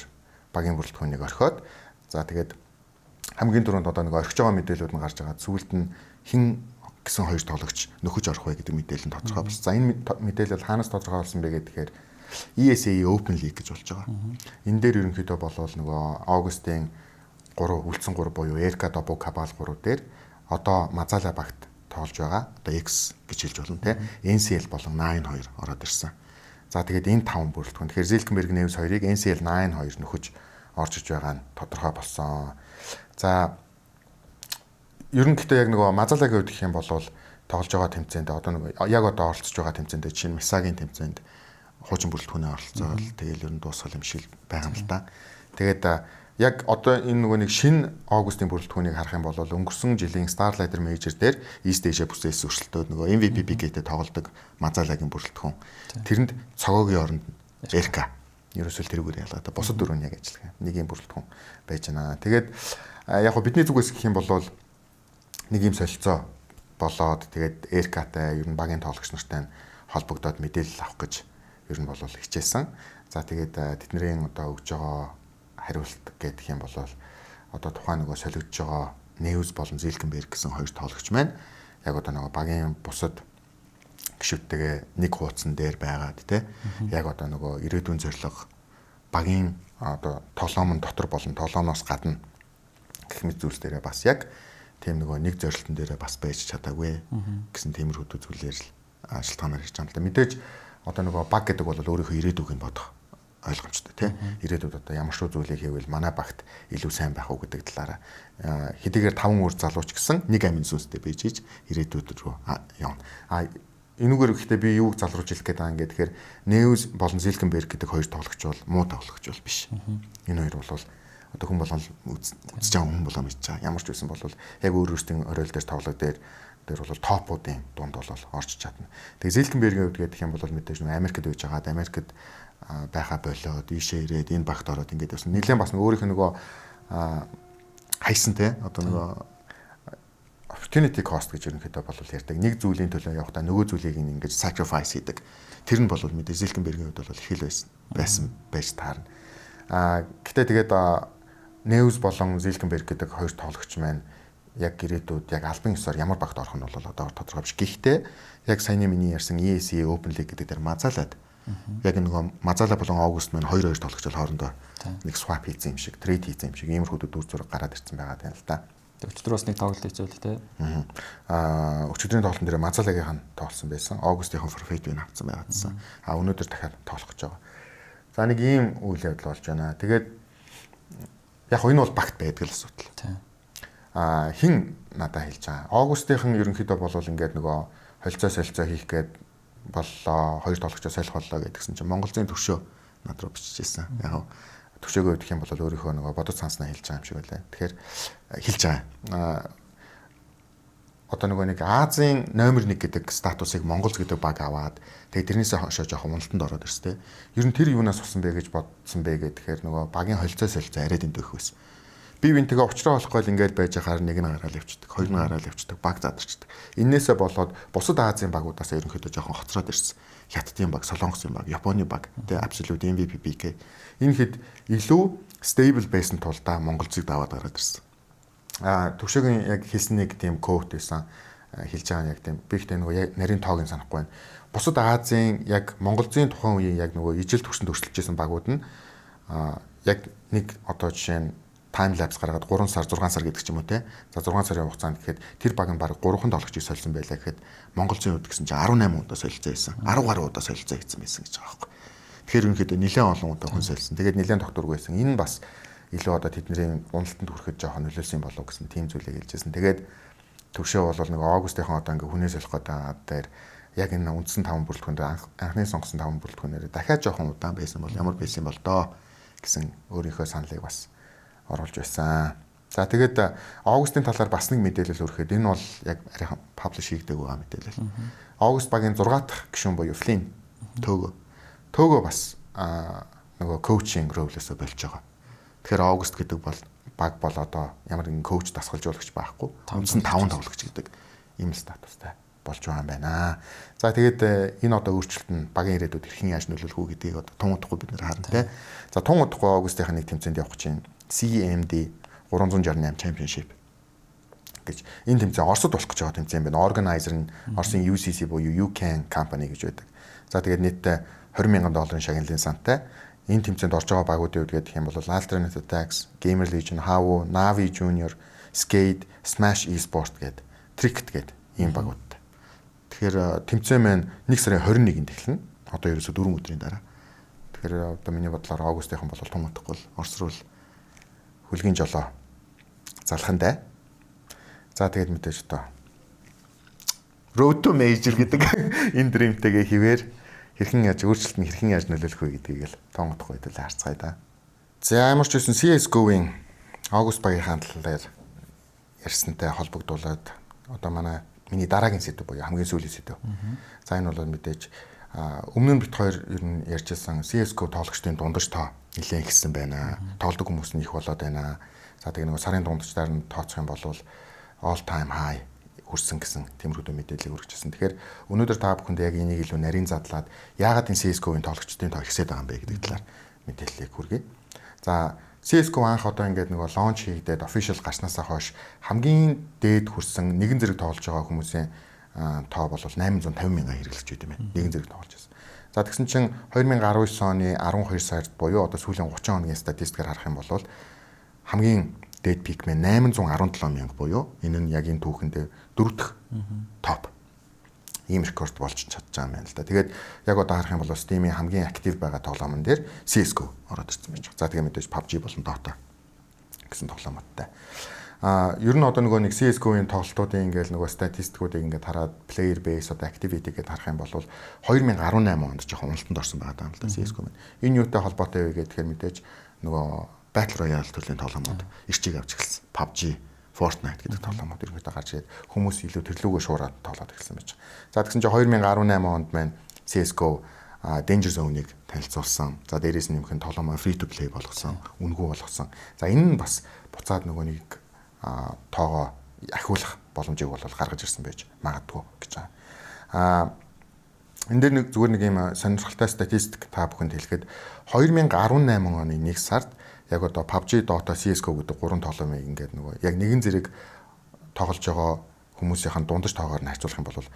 багийн бүрэлдэхүүнийг орхиод за тэгээд хамгийн түрүүнд одоо нэг орхиж байгаа мэдээлэлүүд нь гарч байгаа. Сүүлд нь хин гэсэн хоёр тоглогч нөхөж орох вэ гэдэг мэдээлэл нь тодорхой болсон. За энэ мэдээлэл хаанаас тодорхой болсон бэ гэхээр ESA Open League гэж болж байгаа. Энэ дээр ерөнхийдөө болвол нөгөө Аугустын 3 үлдсэн 3 буюу Эрка Добо Кабал 3 дээр одоо Мазала багт тоглож байгаа. Одоо X гэж хэлж болно те. NCL болон 9-2 ороод ирсэн. За тэгээд энэ 5 бүрэлдэхүүн. Тэгэхээр Zilkenberg News 2-ыг NCL 9-2 нөхөж орж иж байгаа нь тодорхой болсон. За ерөнхийдөө яг нөгөө Мазалагийн үед гэх юм бол тоглож байгаа тэмцээнд одоо нөгөө яг одоо оролцож байгаа тэмцээнд чинь Мисагийн тэмцээнд хуучин бүрэлдэхүүнээ оролцоод тэгэл ер нь дуусгал юм шиг байгаа юм л да. Тэгээд яг одоо энэ нөгөө нэг шинэ Аугустын бүрэлдэхүүнийг харах юм бол өнгөрсөн жилийн Starlighter Major дээр East Asia бүсээс өршөлтөөд нөгөө MVP гэдэг тоглодог Мазалагийн бүрэлдэхүүн. Тэрэнд цогоогийн оронд Эрка ерөөсөө тэрүүгээр ялгаад бусад дөрөв нь яг ажиллах нэг юм бүрэлдэхүүн байж байна. Тэгээд яг бидний зүгээс гэх юм бол нэг юм солилцоо болоод тэгээд Эркатай ер нь багийн тоглогч нартай холбогдоод мэдээлэл авах гэж ер нь бол хичээсэн. За тэгээд тэдний одоо өгж байгаа хариулт гэдэг юм бол одоо тухайн нөгөө солигдож байгаа News болон Zilkenberg гэсэн хоёр тоглогч маань яг одоо нөгөө багийн бусад гишүүдтэйгээ нэг хуудсан дээр байгаад те яг одоо нөгөө ирээдүйн зорилго багийн одоо тоглоомн дотор болон тоглоомноос гадна гэх мэт зүйлс дээрээ бас яг тийм нөгөө нэг зорилтон дээрээ бас байж чадаагүй гэсэн тиймэрхүү зүйлээр л шалтгаанаар хийж байгаа юм л да. Мэдээж одоо нөгөө баг гэдэг бол өөрийнхөө ирээдүйг нь бодох ойлгомжтой тий. Ирээдүйд одоо ямар ч зүйлийг хийвэл манай багт илүү сайн байх уу гэдэг талаараа хэдийгээр 5 өөр залууч гэсэн нэг амин сүнстэй байж иж ирээдүйд рүү явна. Энүүгээр ихтэй би юуг залруулж хэлэх гээд байгаа юм гэхээр News болон Zilkenberg гэдэг хоёр тоглогч бол муу тоглогч бол биш. Энэ хоёр бол одоо хүн болгон үзэж байгаа хүн болгоо мэдж байгаа. Ямар ч байсан бол яг өөрөөсөө оройл дээр тоглог дээр бол топуудын дунд бол орж чадна. Тэгээ Zilkenberg-ийн хувьд гэх юм бол мэдээж нэг Америкт байж байгаад Америкт байха болоод ийшээ ирээд энэ багт ороод ингээд бас нэлээд бас өөрийнх нь нөгөө хайсан те одоо нөгөө opportunity cost гэж ерөнхийдөө бол ярьдаг. Нэг зүйлийн төлөө явахдаа нөгөө зүйлийг ингэж sacrifice хийдэг. Тэр нь бол мэдээж Zilkenberg-ийн хувьд бол их л байсан байж таарна. Гэтэ тэгээд News болон Zilkenberg гэдэг хоёр тоглогч маань яг ирээдүйд яг албан ёсоор ямар багт орох нь бол одоо тодорхой биш. Гэхдээ яг саяны миний ярьсан ESE Open League гэдэг дээр мазаалаад яг нөгөө Мазала болон Аугуст маань 2-2 тоглогчол хоорондоо нэг swap хийсэн юм шиг, трейд хийсэн юм шиг иймэрхүү дүр зураг гараад ирсэн байгаа юм л да. Өчигдөр бас нэг тоглолт хийжүүл тээ. Өчигдрийн тоглолтын дээр Мазалагийнхан тоглосон байсан. Аугустынхан forfeit-ийг авсан байгаадсан. Өнөөдөр дахиад тоглох гэж байгаа. За нэг ийм үйл явдал болж байна. Тэгээд яг энэ бол багт байдаг л асуудал. Тийм. Хин надад хэлж байгаа. Аугустынхан ерөнхийдөө болвол ингээд нөгөө солилцоо хийх гээд боллоо. 2 тоглогчоо солих боллоо гэдгсэн чинь Монголын төвшөө над руу бичижсэн. Яг төвшөөгөө өгөх юм бол өөрийнхөө нөгөө бодож санснаа хэлж байгаа юм шиг байлаа. Тэгэхээр хэлж байгаа. Одоо нөгөө нэг Азийн номер 1 гэдэг статусыг Монгол гэдэг баг аваад тэгээд тэрнээсээ хойшоо жоохон уналтанд ороод ирстэй. Ер нь тэр юунаас болсон бэ гэж бодсон бэ гэхээр нөгөө багийн холцоо солилцоо арай дэндөх байсан. Бие биентэйгээ уулзраа болохгүй л ингээд байж хаар нэг нь гараад явчихдаг, хоёр нь гараад явчихдаг, баг задарчдаг. Иннээсээ болоод бусад Азийн багуудаас ерөнхийдөө жоохон хоцроод ирсэн. Хятадын баг, Солонгосын баг, Японы баг, тэ absolute MVP BK. Энэ хэд илүү stable байсан тулдаа Монгол зэг даваад гараад ирсэн. Төвшөөгийн яг хэлсэн нэг тийм quote байсан. Хэлж байгаа нь яг тийм би ихтэй нөгөө нарийн тоог нь санахгүй байна. Бусад Азийн яг Монголын тухайн үеийн яг нөгөө ижил төвшөнд өрсөлдөжсэн багууд нь яг нэг одоо жишээ нь тайм лапс гаргаад 3 сар 6 сар гэдэг ч юм уу те. За 6 сарын хугацаанд гэхэд тэр баг нь баг 3хан тоглогчийг солисон байлаа гэхэд Монголын үед гэсэн чинь 18 удаа солилцоо хийсэн. 10 гаруй удаа солилцоо хийсэн байсан гэж байгаа байхгүй. Тэгэхээр ерөнхийдөө нэлээд олон удаа хүн солисон. Тэгээд нэлээд докторгүй байсан. Энэ бас илүү одоо тэдний уналтанд хүрэхэд жоохон нөлөөлсөн болов гэсэн тийм зүйлийг хэлжсэн. Тэгээд төвшөө бол нэг Аугустынхан одоо ингээ хүнээс солих гэдэг дээр яг энэ үндсэн 5 бүрэлдэхүүн дээр анхны сонгосон 5 бүрэлдэхүүнээр дахиад жоохон удаан байсан бол ямар байсан бол доо гэсэн өөрийнхөө саналыг бас оруулж байсан. За тэгээд Аугустын талаар бас нэг мэдээлэл өргөхөд энэ бол яг арайхан паблиш хийгдэг байгаа мэдээлэл. Аугуст багийн 6 дахь гишүүн буюу Флин Төгөө бас нөгөө коучинг ролесоо болж байгаа. Тэгэхээр Аугуст гэдэг бол баг бол одоо ямар нэгэн коуч дасгалжуулагч байхгүй. Үндсэн 5 тоглогч гэдэг ийм статустай болж байгаа юм байна. За тэгээд энэ одоо өөрчлөлт нь багийн ирээдүйд хэрхэн яаж нөлөөлөх үү гэдгийг одоо тун удахгүй бид нэр харна те. За тун удахгүй Аугустынхаа нэг тэмцээнд явах чинь CMD 368 Championship гэж энэ тэмцээн Оросд болох гэж байгаа тэмцээн байна. Organizer нь Оросын UCC буюу UCAN company гэж байдаг. За тэгээд нийтдээ $20,000 шагналын сантай энэ тэмцээнд орж байгаа багуудын үед гэх юм бол Alternate Attacks, Gamer Legion, HAWO, Navi Junior, Skate, Smash Esports гэдэг Tricked гэдэг ийм багуудтай. Тэгэхээр тэмцээн маань 1 сарын 21-нд эхэлнэ. Одоо ерөөсөө 4 өдрийн дараа. Тэгэхээр одоо миний бодлоор Аугустынхан бол том утгагүй Орос руу хөлгийн жолоо залхандаа. За тэгээд мэдээж одоо Road to Major гэдэг энэ дримтэйгээ хിവэр хэрхэн яаж өөрчлөлт нь хэрхэн яаж нөлөөлөх вэ гэдгийг л тонгодох байдал харцгаая да. За ямар ч үсэн CS:GO-ийн Аугуст багийн талаар ярьсантай холбогдуулаад одоо миний дараагийн сэдв буюу хамгийн сүүлийн сэдв. За энэ бол мэдээж өмнө нь бит хоёр ер нь ярьжсэн CS:GO тоглогчдын дундаж тоо нэлээд ихсэн байна. Тоглодог хүмүүс нь их болоод байна. За тэгээ нэг сарын дундчдаар нь тооцох юм бол all time high хүрсэн гэсэн тиймэрхүү мэдээлэл өргөжсөн. Тэгэхээр өнөөдөр та бүхэнд яг энийг илүү нарийн задлаад яагаад энэ CS:GO-ийн тоглогчдын тоо ихсээд байгаа юм бэ гэдэг талаар мэдээллийг хүргэе. За CS:GO анх одоо ингээд нөгөө лонч хийгдээд official гарснаасаа хойш хамгийн дээд хүрсэн нэгэн зэрэг тоглож байгаа хүмүүсийн тоо бол 850 мянган хэрэглэгч байт юм байна. Нэгэн зэрэг тоглож байсан. За тэгсэн чинь 2019 оны 12 сард буюу одоо сүүлийн 30 хоногийн статистикээр харах юм бол хамгийн дээд пик мэн 817 мянга буюу энэ нь яг энэ түүхэндээ 4 дахь топ. Ийм рекорд болж чадж байгаа юм байна л да. Тэгээд яг одоо харах юм бол Steam-ийн хамгийн актив байгаа тоглоомн дээр CS:GO ороод ирсэн байж байгаа. За тэгээд мэдээж PUBG болон Dota гэсэн тоглоомоттой. Ер нь одоо нөгөө нэг CS:GO-ийн тоглолтуудын ингээл нөгөө статистикуудыг ингээд хараад player base одоо activity гэдээ харах юм бол 2018 онд жоохон уналтанд орсон байгаа юм л да CS:GO маань. Энэ юутай холбоотой вэ гэхээр мэдээж нөгөө Battle Royale төрлийн тоглоомууд ирчиг авч эхэлсэн. PUBG, Fortnite гэдэг тоглоомууд ерөнхийдөө гарч ирээд хүмүүс илүү тэрлүүгөө шуураад тоглоод эхэлсэн байж байгаа. За тэгсэн чинь 2018 онд маань CS:GO Danger Zone-ыг танилцуулсан. За дээрээс нь нэмэх нь тоглоомоо free to play болгосон, үнэгүй болгосон. За энэ нь бас буцаад нөгөө нэг тоогоо ахиулах боломжийг бол гаргаж ирсэн байж магадгүй гэж байна. Энэ дээр нэг зүгээр нэг юм сонирхолтой статистик та бүхэнд хэлэхэд 2018 оны 1 сард яг одоо PUBG, Dota, CS:GO гэдэг 3 тоглоомыг ингээд нөгөө яг нэгэн зэрэг тоглож байгаа хүмүүсийн дундаж тоогоор нь харьцуулах юм бол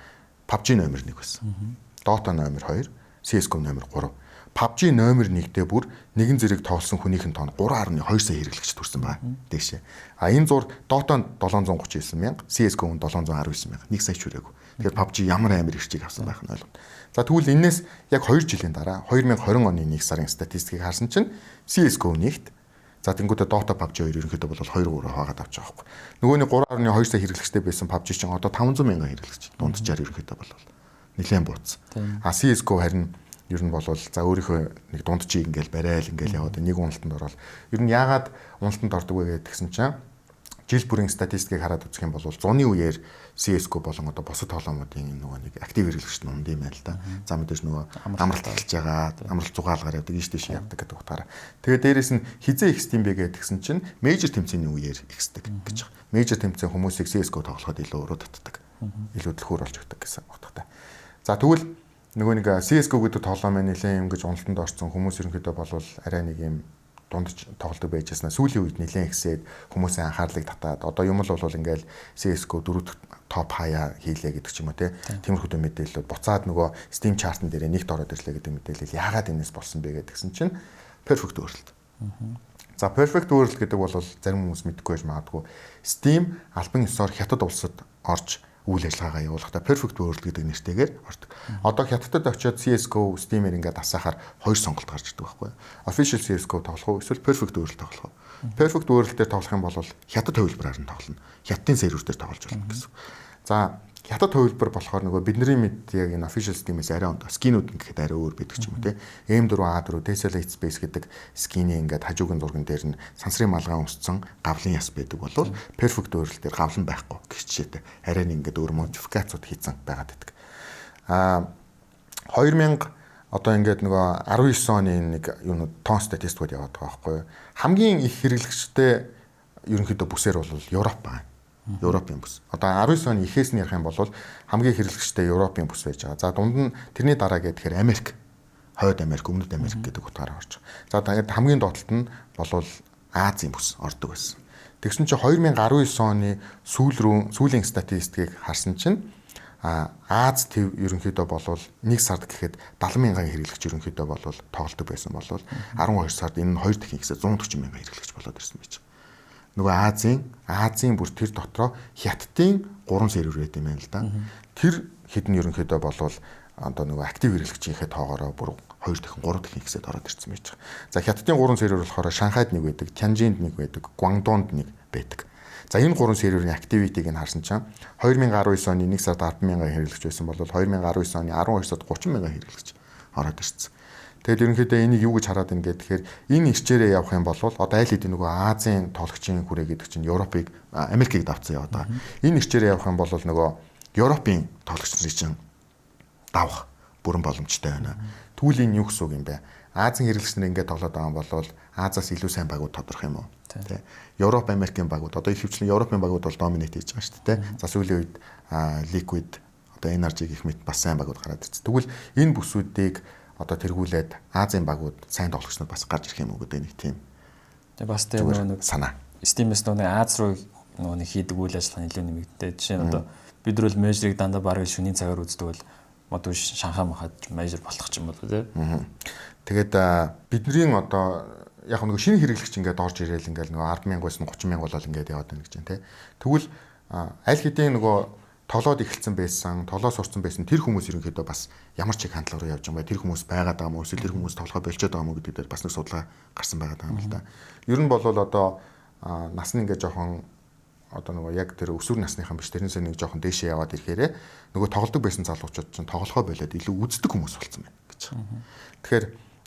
PUBG номер 1 байсан. Dota номер 2, CS:GO номер 3. PUBG номер 1-дээ бүр нэгэн зэрэг тоглосон хүнийхэн тоон 3.2 сая хэрэглэгч төрсэн байна. Дээшээ. А энэ зур Dota-нд 739 мянга, CS:GO-нд 719 мянга. 1 сая ч хүрээгүй. Тэгэхээр PUBG ямар амар ирчийг авсан байх нь ойлгомжтой. За тэгвэл энэс яг 2 жилийн дараа 2020 оны 1 сарын статистикийг харсан чинь CS:GO нэгт. За тэнгуүтэ Dota PUBG 2 ерөнхийдөө бол 2-3 хаагаад авч байгаа байхгүй. Нөгөөний 3.2 сая хэрэглэгчтэй байсан PUBG чинь одоо 500 мянган хэрэглэгч дунджаар ерөнхийдөө бол нэлээд бууцсан. А CS:GO харин ер нь бол за өөрийнхөө нэг дунджийг ингээл барайл ингээл яваад нэг уналтанд ороод ер нь яагаад уналтанд ордог вэ гэдгсэн чинь жил бүрийн статистикийг хараад үзэх юм бол зуны үеэр CS:GO болон одоо бусад тоглоомуудын нөгөө нэг актив хэрэглэгч нь унд юм байна л да. За мэдээж нөгөө амралт талж байгаа, амралт зугаалгаар явдаг, ийш тийш явдаг гэдэг утгаараа. Тэгээд дээрэс нь хизээ ихсдэм бэ гэдгсэн чинь мейжер тэмцээний үеэр ихсдэг гэж байна. Мейжер тэмцээн хүмүүсийг CS:GO тоглоход илүү өрөө татдаг. Илүү дэлгүүр болж өгдөг гэсэн утгатай. За тэгвэл нөгөө нэг CS:GO гэдэг тоглоом нэлээд юм гэж уналтанд орсон хүмүүс ерөнхийдөө бол арай нэг юм дундаж тоглодог байж яснаа сүүлийн үед нэлээд ихсээд хүмүүсийн анхаарлыг татаад одоо юм л бол ингээл CS:GO 4 топ хаяа хийлээ гэдэг ч юм уу тиймэрхүү мэдээлэлүүд буцаад нөгөө Steam chart-н дээр нэгт ороод ирлээ гэдэг мэдээлэл яагаад энэс болсон бэ гэдгсэн чинь Perfect World. За Perfect World гэдэг бол зарим хүмүүс мэдэхгүй байж магадгүй Steam албан ёсоор хятад улсад орж үйл ажиллагаагаа явуулахдаа Perfect World гэдэг нэртэйгээр ордог. Одоо хятадд очиод CS:GO Steam-ээр ингээд асаахаар хоёр сонголт гарч ирдэг байхгүй юу? Official CS:GO тоглох уу эсвэл Perfect World тоглох уу? Perfect World дээр тоглох юм бол хятад хувилбараар нь тоглоно. Хятадын сервер дээр тоглож болно гэсэн. За хятад хувилбар болохоор нөгөө бидний медиаг энэ official Steam-ээс арай ондоо скинүүд ингээд арай өөр байдаг ч юм уу те. M4A4 Tessellate Space гэдэг скиний ингээд хажуугийн зурган дээр нь сансрын малгай өмссөн гавлын яс байдаг болвол Perfect World дээр гавлан байхгүй гэх чишээтэй арай нэг ингээд өөр модификацууд хийцэн байгаад байдаг. 2000 одоо ингээд нөгөө 19 оны нэг юу тон статистикууд яваад байгаа байхгүй юу? Хамгийн их хэрэглэгчтэй ерөнхийдөө бүсээр бол Европ байна. Европын бүс. Одоо 19 оны ихээс нь ярих юм бол хамгийн хэрэглэгчтэй Европын бүс байж байгаа. За дунд нь тэрний дараа гэхээр Америк, Хойд Америк, Өмнөд Америк гэдэг утгаараа орж байгаа. За тэгээд хамгийн доотлолт нь бол Азийн бүс ордог байсан. Тэгсэн чинь 2019 оны сүүлийн статистикийг харсан чинь Аз төв ерөнхийдөө бол нэг сард гэхэд 70 мянган хэрэглэгч ерөнхийдөө бол тоглолдог байсан бол 12 сард энэ нь 2 дахин ихсээ 140 мянган хэрэглэгч болоод ирсэн байж. Нөгөө Азийн бүр тэр дотроо Хятадын 3 сервер байт юм байна л да. Тэр хэдэн ерөнхийдөө бол одоо нөгөө актив хэрэглэгчийнхээ тоогоороо бүр 2 дахин 3 дахин ихсээд ороод ирсэн байж байгаа. За Хятадын 3 сервер болохоор Шанхайд нэг байдаг, Тянжинд нэг байдаг, Гуандонд нэг байдаг. За энэ 3 серверийн активитиг нь харсан чинь 2019 оны 1 сард 10 мянган хэрэглэгч байсан бол 2019 оны 12 сард 30 мянган хэрэглэгч ороод ирсэн. Тэгэл ерөнхийдөө энийг юу гэж хараад байна гэхээр энэ ирчээрээ явах юм бол одоо аль хэдийн нөгөө Азийн тоглогчийн хүрээ гэдэг чинь Европыг Америкийг давцсан яваад байгаа. Энэ ирчээрээ явах юм бол нөгөө Европын тоглогч нарын чинь давах бүрэн боломжтой байна. Тэгвэл энэ юу гэсэн үг юм бэ? Азийн хэрэглэгч нар ингээд тоглоод байгаа юм бол Азаас илүү сайн багууд тодорхой юм уу? Тэ. Европ, Америкийн багууд одоо их хвчлэн Европын багууд бол доминет хийж байгаа шүү дээ. За сүүлийн үед Liquid одоо Energy гэх мэт бас сайн багууд гараад ирсэн. Тэгвэл энэ бүсүүдийг одоо тэргүүлээд Азийн багууд сайн тоглогчнууд бас гарч ирэх юм уу гэдэг нэг тийм. Тэгээ бас тэр нэг санаа. Steam-с нэг Аз руу нэг хийдэг үйл ажиллагаа нэлээд нэмэгдээ. Жишээ нь одоо бид нар бол мейжерыг дандаа бараг шөнийн цагаар үздэг бол модул Шанхай махад мейжер болох ч юм бол тий. Тэгээд бидний одоо яг нэг шинэ хэрэглэгч ингээд орж ирээл ингээд нөгөө 10,000-аас 30,000 болол ингээд яваад байна гэж байна тий. Тэгвэл аль хэдийн нөгөө тоглоод эхэлсэн байсан, тоглоо сурцсан байсан тэр хүмүүс ерөнхийдөө бас ямар ч их хандлага руу явж байгаа юм бэ? Тэр хүмүүс байгаад байгаа юм уу? Эсвэл тэр хүмүүс тоглохоо болчиход байгаа юм уу гэдэг дээр бас нэг судалгаа гарсан байгаа юм л да. Ер нь бол одоо нас нь ингээд жоохон одоо нөгөө яг тэр өсвөр насныхан биш тэрнээс нэг жоохон дээшээ яваад ирэхээр нөгөө тоглодог байсан залуучууд чинь тоглохоо болоод илүү үздэг хүмүүс болсон байна гэж. Тэгэхээр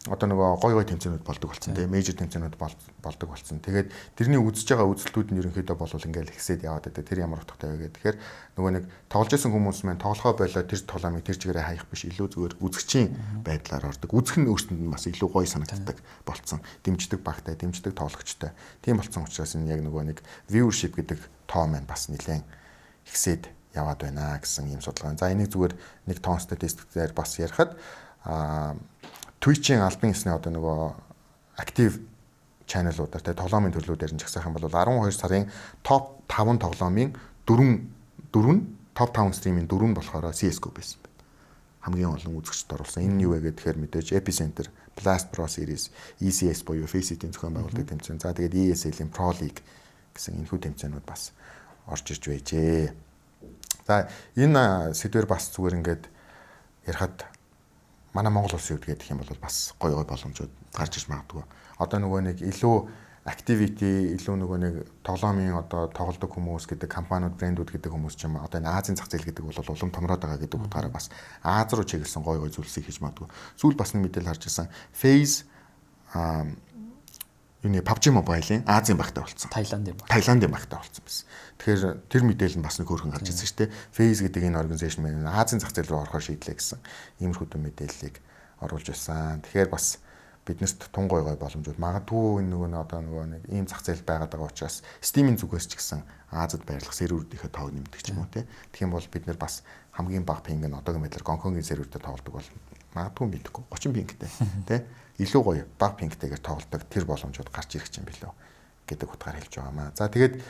одоо нөгөө гой тэмцээнүүд болдог болсон тийм мейжер тэмцээнүүд болдог болсон. Тэгээд тэрний үзэж байгаа үзэлтүүд нь ерөнхийдөө бол ингээл ихсээд яваад байдаг. Тэр ямар утгатай вэ гэхээр нөгөө нэг тоглож исэн хүмүүс маань тоглохоо болоод тэр тоглоомыг тэр чигээрээ хаях биш илүү зүгээр үзэгчийн байдлаар ордог. Үзэх нь өөртөнд нь бас илүү гоё санагддаг болцсон. Дэмждэг багтай, дэмждэг тоглогчтой. Тийм болцсон учраас энэ яг нөгөө нэг viewership гэдэг тоо маань бас нэлээд ихсээд яваад байна гэсэн ийм судалгаа. За энийг зүгээр нэг тоон статистикээр бас ярихад Twitch-ийн албан ёсны одоо нөгөө актив чаналуудаар тэ тоглоомын төрлүүдээр нь жагсаах юм бол 12 сарын топ 5 тоглоомын 4 дөрөв нь топ 5 стримийн дөрөв нь болохоор CS:GO байсан байна. Хамгийн олон үзэгчд оруулсан. Энэ юу вэ гэхээр мэдээж Epicenter, Blast Pro Series, ECS буюу Faceit-ийн зохион байгуулдаг тэмцээн. За тэгээд ESL-ийн Pro League гэсэн энэхүү тэмцээнүүд бас орж ирж байжээ. За энэ сэдвэр бас зүгээр ингээд ярихад манай Монгол улсын хувьд гэх юм бол бас гоё боломжууд гарч иж магадгүй. Одоо нөгөө нэг илүү activity, илүү нөгөө нэг тоглоомын одоо тоглодог хүмүүс гэдэг компаниуд, брэндүүд гэдэг хүмүүс ч юм одоо энэ Азийн зах зээл гэдэг бол улам томроод байгаа гэдэг утгаараа бас Аз руу чиглэсэн гоё зүйлсийг хийж магадгүй. Сүүл бас нэг мэдээлэл харж ирсэн. FaZe юуны PUBG Mobile-ийн Азийн багтаа болсон. Таиландын багтаа болсон байсан. Тэгэхээр тэр мэдээлэл нь бас нэг хөөрхөн гарч ирсэн шүү дээ. FaZe гэдэг энэ организашн маань Азийн зах зээл рүү орохоор шийдлээ гэсэн иймэрхүү мэдээллийг оруулж байсан. Тэгэхээр бас биднэрт тун гой боломжууд магадгүй энэ нөгөө нэг ийм зах зээл байгаад байгаа учраас Steam-ийн зүгээс ч гэсэн Азад байрлах серверүүдийнхээ тоог нэмдэг ч юм уу те. Тэгэх юм бол бид нар бас хамгийн бага пинг нь одоогийн байдлаар Гонконгийн серверүүдэд тоглодог бол магадгүй мэдхгүй 30 пингтэй те. Илүү гоё бага пингтэйгээр тоглодог тэр боломжууд гарч ирэх юм билүү гэдэг утгаар хэлж байгаамаа. За тэгээд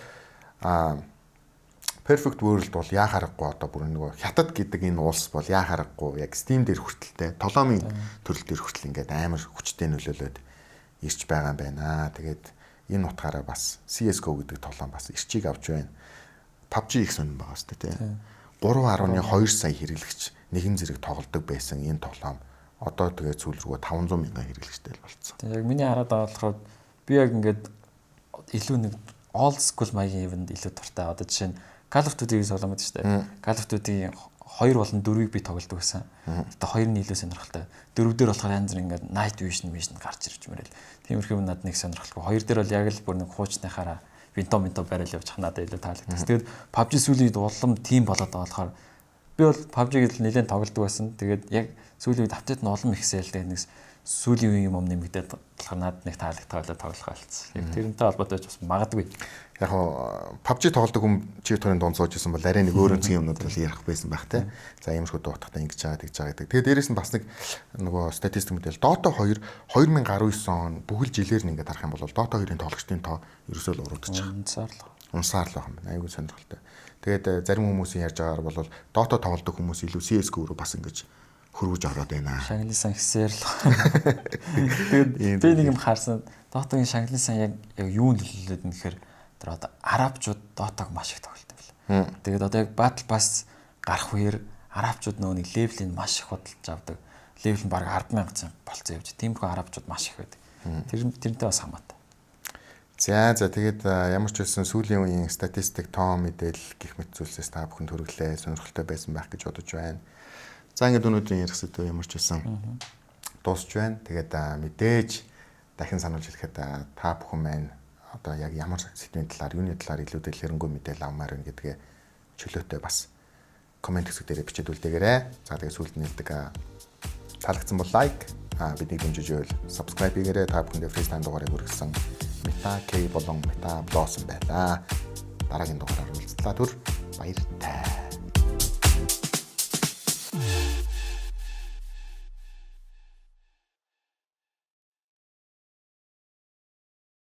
Perfect World бол яа харахгүй одоо бүр нөгөө хятад гэдэг энэ улс бол яа харахгүй яг Steam дээр хүртэлтэй тоглоомын төрөл дээр хүртэл ингээд амар хүчтэй нөлөөлөд ирж байгаа юм байна. Тэгээд энэ утгаараа бас CS:GO гэдэг тоглоом бас ирчийг авч байна. PUBG их сонирн байгаа шүү дээ тий. 3.2 сая хэрэглэгч нэгэн зэрэг тоглодог байсан энэ тоглоом одоо тэгээд сүүл рүү 500 мянган хэрэглэгчтэй болцсон. Тэгээд яг миний хараад байгаа болохоор би яг ингээд илүү нэг old school маягийн ивэнд илүү дуртай. Одоо жишээ нь Call of Duty-ийг тоглоомод шүү дээ. Call of Duty 2 болон 4-ийг би тоглодог байсан. Одоо 2 нь илүү сонирхолтой. 4 дээр болохоор янз бүр ингээд Night Vision гарч ирж мөрөл. Тиймэрхүү надад нэг сонирхолтой. 2 дээр бол яг л бүр нэг хуучныхаараа винто барайл явж надад илүү таалагдсан. Тэгээд PUBG сүүлийн үед улам тим болоод байгаа болохоор би бол PUBG-г нэлээд тоглодог байсан. Тэгээд яг сүүлийн үед апдейт нь улам ихсээл тэгээд нэг сүүлийн үеийн юм нэмэгдээд болохоор надад нэг таалагдтал тоглох байлцсан. Яг тэрнтэй холбоотой ч бас магадгүй. Яг PUBG тоглодог хүн чи төрийн дунд сууж исэн бол арай нэг өөр өнцгийн юмнууд л ярих байсан байх те. За иймэрхүү дуутахтаа ингэж байгаа гэж байгаа гэдэг. Тэгээд дээрэс нь бас нэг нөгөө статистик мэдээлэл Dota 2 2019 он бүхэл жилээр нь ингээд харах юм бол Dota 2-ын тоглогчдын тоо ерөөсөө л урагдаж байгаа. Унсаар л байгаа юм байна. Айгүй сонирхолтой. Тэгээд зарим хүмүүсийн ярьж байгаагаар бол Dota тоглодог хүмүүс илүү CS:GO руу бас ингэж хөрвөж ороод байна. Шанглисан хэсээр л. Тэгээд би нэг юм харсан. Dota-гийн шанглисан яг юу нөлөөлөд нэхэр тэр одоо арабчууд Dota-г маш их тоглолт юм байна. Тэгээд одоо яг Battle Pass гарах үеэр арабчууд нөгөө нэг левелийг маш их худалдаж авдаг. Левел нь бараг 100000 болцсон явж. Тиймэрхүү арабчууд маш их байдаг. Тэрнтэй бас хамаатай. За тэгээд ямар ч байсан сүүлийн үеийн статистик том мэдээлэл гих мэт зүйлсээс та бүхэн төрөглөө сонирхолтой байсан байх гэж бодож байна. За ингээд өнөөдрийн ярих сэдв ямар ч байсан дуусч байна. Тэгээд мэдээж дахин сануулж хэлэхэд та бүхэн маань одоо яг ямар сэдвийн талаар, юуны талаар илүүдэл хэрэггүй мэдээлэл авмаар байна гэдгээ чөлөөтэй бас комент хэсэг дээр бичээд үлдээгээрэй. За тэгээд сүүлд нэлдэг таалагдсан бол лайк, бидний дэмжиж байвал subscribe хийгээрэй. Та бүхэндээ FaceTime дугаарыг хүргэсэн Meta K болон Meta Blossom байлаа. Дараагийн дугаараар уулзлаа. Түр баяртай.